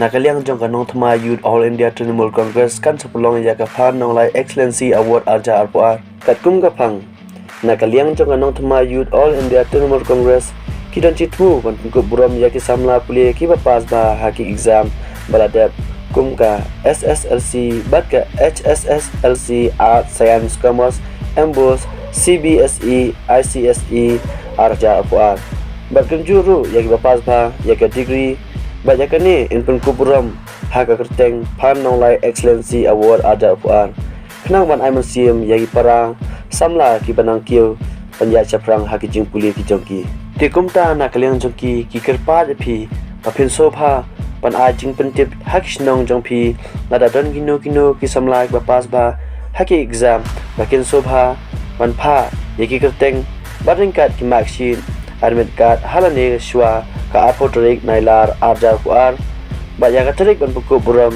nakaliang jong Nongthymmai Youth All India Trinamool Congress kan sepulong Iaka Phan Nonglait Excellency Award arja arpoar kat kum kapang nakaliang jong Nongthymmai Youth All India Trinamool Congress kidan citmu ban pungkup buram yaki samla puli ki pass ba haki exam baladap kum ka Sslc bat ka Hsslc Art Science Commerce Embos CBSE ICSE arja arpoar bat kenjuru yaki pass ba yaki degree banyak ni in pengkuburam haka kerteng Phan Nonglait Excellency Award ada puan kenang ban ai museum yagi para samla ki banang kiu panja chaprang haki jingpuli ki jongki ti kumta na kaliang jongki ki kerpa phi papin sopha pan ai jing pentip hak snong jongphi nada don gino ki samla ki pass ba haki exam bakin sopha pan pha yagi kerteng baringkat ki marksheet admit card halane shwa ka Hapoh tarik nailar arja kuar baya ka tarik ban buku buram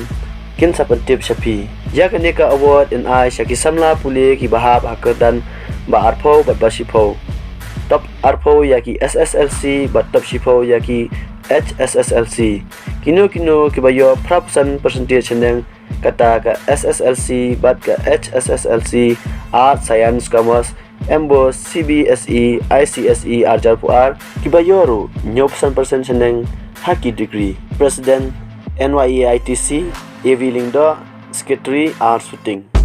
kin sapentip shapi ya ka neka award in ai shaki samla puli ki bahab hakedan ba Hapoh bat basipo top Hapoh yaki Sslc bat top sipo yaki Hsslc kino ki bayo frapsan percentage neng kata ka Sslc bat ka Hsslc Art Science Commerce Embos CBSE ICSE arjar puar kibayoru 90% seneng haki degree President NYEITC Evi Lingdo Secretary Art Shooting